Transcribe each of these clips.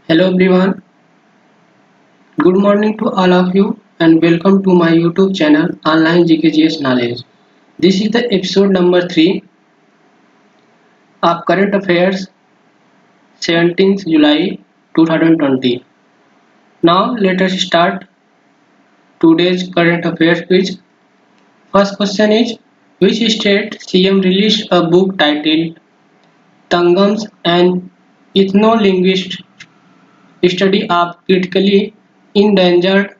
Hello everyone, good morning to all of you and welcome to my YouTube channel Online GKGS Knowledge. This is the episode number 3 of Current Affairs 17th July 2020. Now let us start today's current affairs quiz. First question is, which state CM released a book titled Tangams and Ethno-Linguist Study of Critically Endangered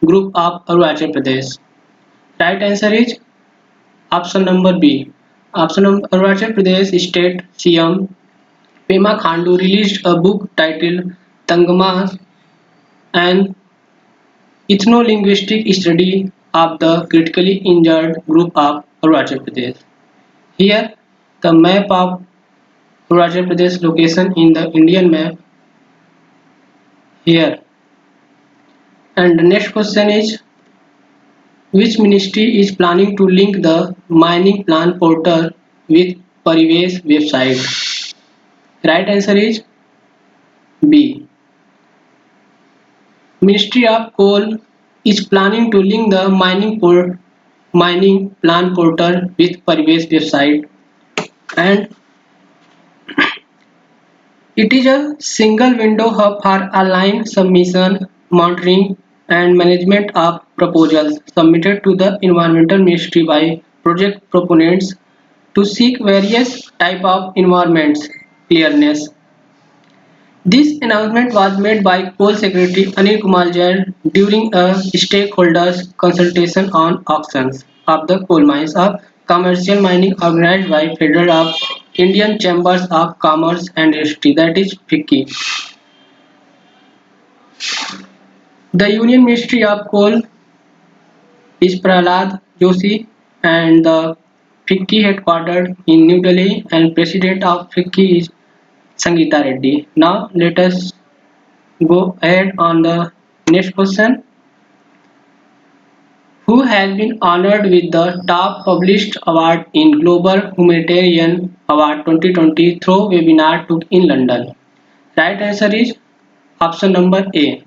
Group of Arunachal Pradesh? Right answer is option number B. Option number Arunachal Pradesh State CM Pema Khandu released a book titled Tangamas an ethno-linguistic study of the critically injured group of Arunachal Pradesh. Here, the map of Arunachal Pradesh location in the Indian map here. And the next question is, which ministry is planning to link the mining plan portal with Parivesh website? Right answer is B. Ministry of Coal is planning to link the mining plan portal with Parivesh website, and it is a single window hub for online submission, monitoring and management of proposals submitted to the Environmental Ministry by project proponents to seek various type of environments clearness. This announcement was made by Coal Secretary Anil Kumar Jain during a stakeholders consultation on auctions of the coal mines of commercial mining organized by Federal of Indian Chambers of Commerce and Industry, that is FICCI. The Union Ministry of Coal is Prahlad Joshi and the FICCI headquartered in New Delhi, and President of FICCI is Sangeeta Reddy. Now let us go ahead on the next question. Who has been honored with the top published award in Global Humanitarian Award 2020 through webinar took in London? Right answer is option number A.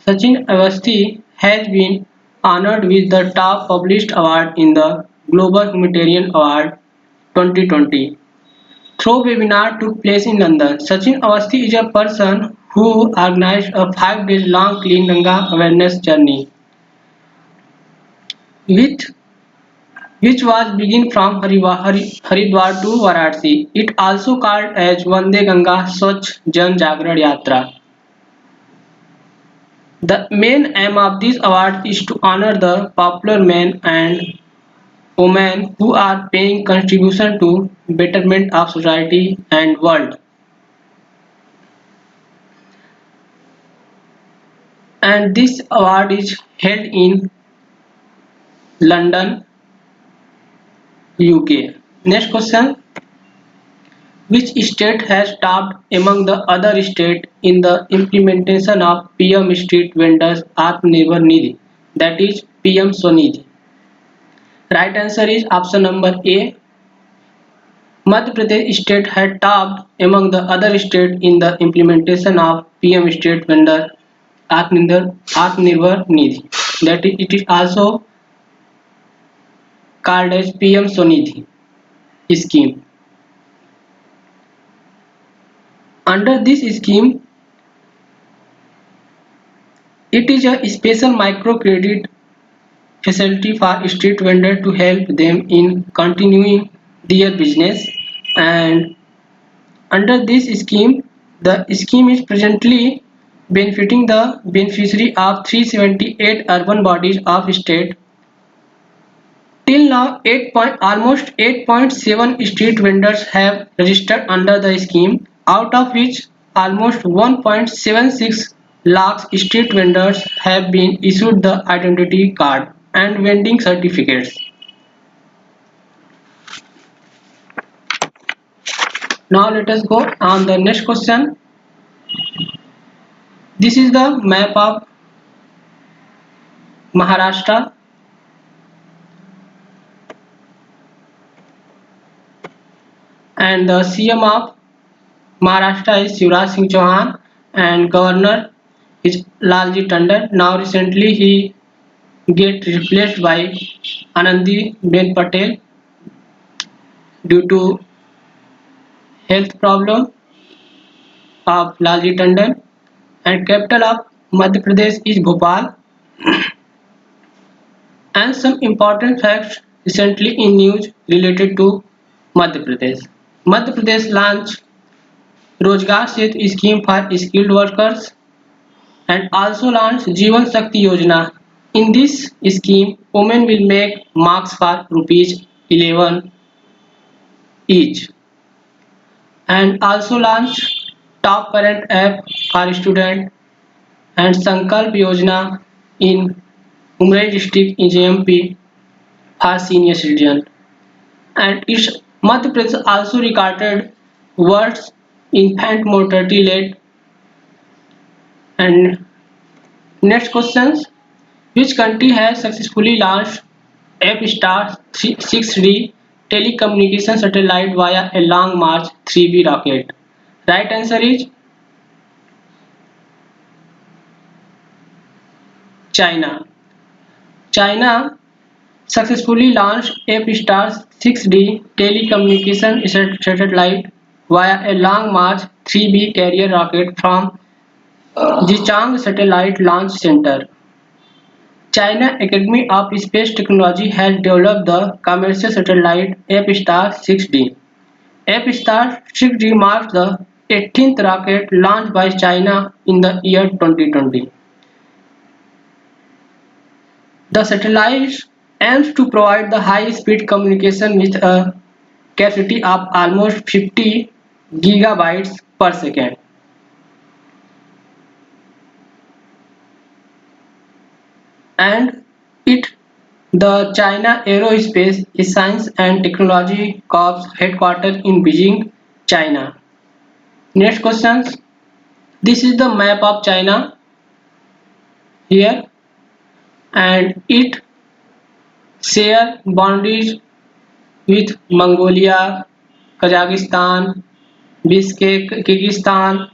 Sachin Awasthi has been honored with the top published award in the Global Humanitarian Award 2020 through webinar took place in London. Sachin Awasthi is a person who organized a 5 days long Clean Ganga awareness journey with which was begin from Haridwar to Varanasi. It also called as Vande Ganga Swachh Jan Jagran Yatra. The main aim of this award is to honor the popular men and women who are paying contribution to betterment of society and world. And this award is held in London, UK. Next question. Which state has topped among the other states in the implementation of PM Street Vendors Atmanirbhar Nidhi, that is PM Swanidhi? Right answer is option number A. Madhya Pradesh state had topped among the other states in the implementation of PM Street Vendor Atmanirbhar Nidhi. That is, it is also called as PM Swanidhi scheme. Under this scheme, it is a special microcredit facility for street vendors to help them in continuing their business. And under this scheme, the scheme is presently benefiting the beneficiary of 378 urban bodies of state. Till now, almost 8.7 street vendors have registered under the scheme, out of which almost 1.76 lakhs street vendors have been issued the identity card and vending certificates. Now let us go on the next question. This is the map of Maharashtra, and the CM of Maharashtra is Shivraj Singh Chauhan, and governor is Lalji Tandon. Now recently he get replaced by Anandi Ben Patel due to health problem of Lalji Tandon, and capital of Madhya Pradesh is Bhopal. And some important facts recently in news related to Madhya Pradesh. Madhya Pradesh launched Rozgar Setu scheme for skilled workers and also launched Jeevan Shakti Yojana. In this scheme, women will make marks for rupees 11 each, and also launched Top Parent app for student and Sankalp Yojana in Umrei district in JMP for senior citizen. And its Madhya Pradesh also recorded world's infant mortality rate. And next questions: which country has successfully launched F-Star 6D telecommunication satellite via a Long March 3B rocket? Right answer is China. China successfully launched F-Star 6D telecommunication satellite via a Long March 3B carrier rocket from Jichang Satellite Launch Center. China Academy of Space Technology has developed the commercial satellite F-Star 6D. F-Star 6D marks the 18th rocket launched by China in the year 2020. The satellite aims to provide the high-speed communication with a capacity of almost 50 gigabytes per second. And it the China Aerospace Science and Technology Corps headquartered in Beijing, China. Next questions. This is the map of China here, and it share boundaries with Mongolia, Kazakhstan, Bishkek, Kyrgyzstan,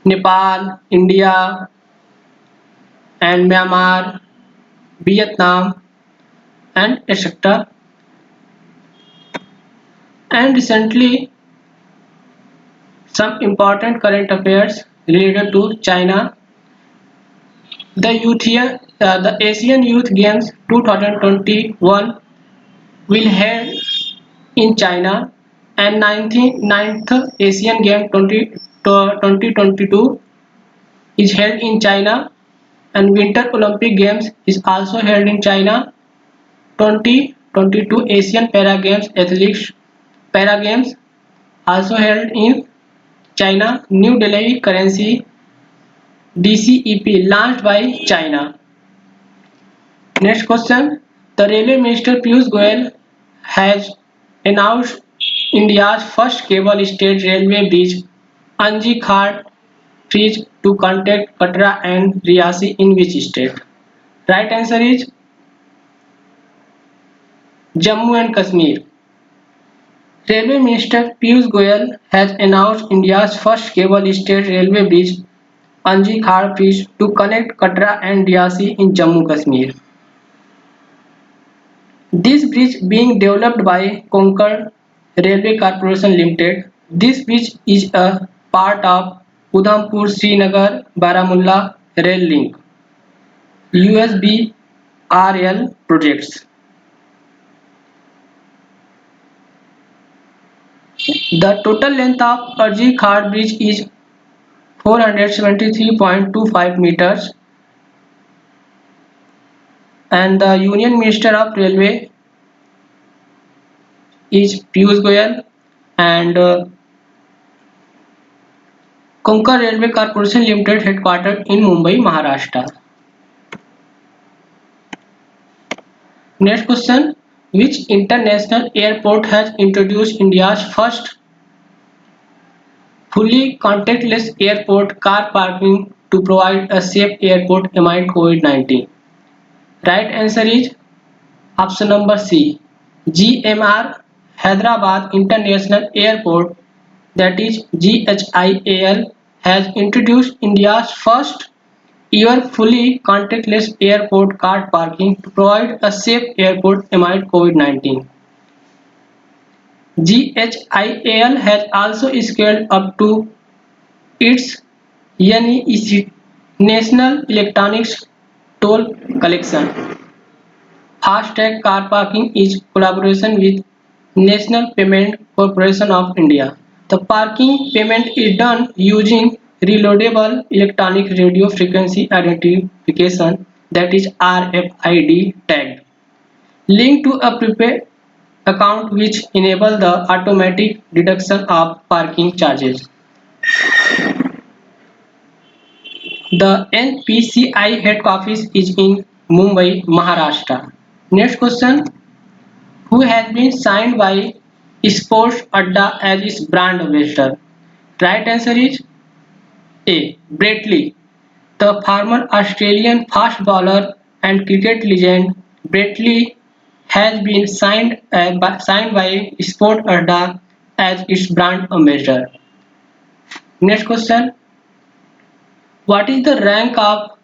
Nepal, India, and Myanmar, Vietnam, and etc. And recently, some important current affairs related to China. The Asian Youth Games 2021 will held in China, and 99th Asian Game 2022 is held in China, and Winter Olympic Games is also held in China. 2022 Asian Para Games Athletics Para Games also held in China. New Delhi currency DCEP launched by China. Next question. The Railway Minister Piyush Goyal has announced India's first cable-stayed railway bridge, Anji Khad Bridge, to connect Katra and Riyasi in which state? Right answer is Jammu and Kashmir. Railway Minister Piyush Goyal has announced India's first cable-stayed railway bridge, Anji Khad Bridge, to connect Katra and Riyasi in Jammu Kashmir. This bridge being developed by Konkan Railway Corporation Limited. This bridge is a part of Udhampur Srinagar Baramulla Rail Link USBRL projects. The total length of Arji Khad Bridge is 473.25 meters, and the Union Minister of Railway is Piyush Goyal, and Konkan Railway Corporation Limited headquartered in Mumbai, Maharashtra. Next question. Which international airport has introduced India's first fully contactless airport car parking to provide a safe airport amid COVID-19? Right answer is option number C. GMR Hyderabad International Airport, that is GHIAL, has introduced India's first ever fully contactless airport card parking to provide a safe airport amid COVID-19. GHIAL has also scaled up to its NEC National Electronics Toll Collection. Fast-track car parking is collaboration with National Payment Corporation of India. The parking payment is done using reloadable electronic radio frequency identification, that is RFID tag, linked to a prepaid account, which enable the automatic deduction of parking charges. The NPCI head office is in Mumbai, Maharashtra. Next question: who has been signed by Sports Adda as its brand ambassador? Right answer is A. Brett Lee. The former Australian fast bowler and cricket legend Brett Lee has been signed by Sport Adda as its brand ambassador. Next question: what is the rank of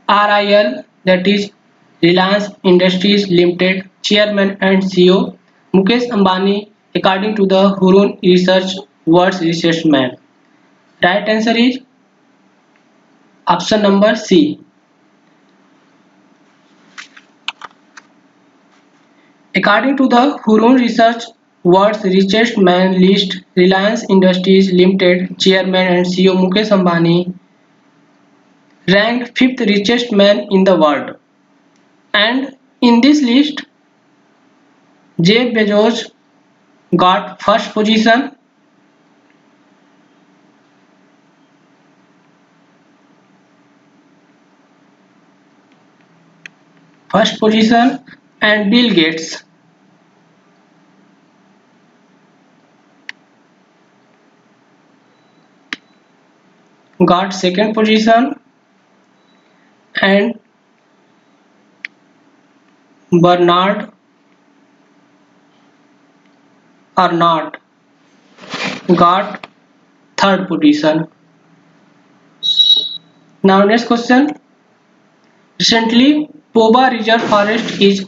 RIL, that is Reliance Industries Limited Chairman and CEO Mukesh Ambani, according to the Hurun Research World's Richest Man? Right answer is option number C. According to the Hurun Research World's Richest Man list, Reliance Industries Limited Chairman and CEO Mukesh Ambani ranked 5th richest man in the world. And in this list, Jeff Bezos got first position, and Bill Gates got second position, and Bernard Arnault got third position. Now next question. Recently, Poba Reserve Forest is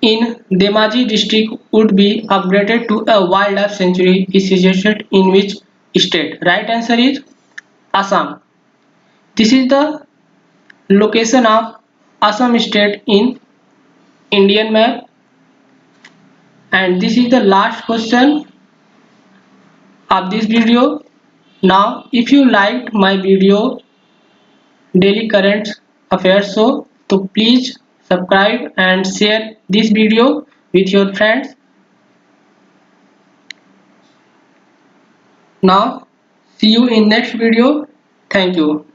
in Dhemaji district would be upgraded to a wildlife sanctuary is suggested in which state? Right answer is Assam. This is the location of Assam state in Indian map, and this is the last question of this video. Now if you liked my video daily current affairs show, so please subscribe and share this video with your friends. Now see you in next video. Thank you.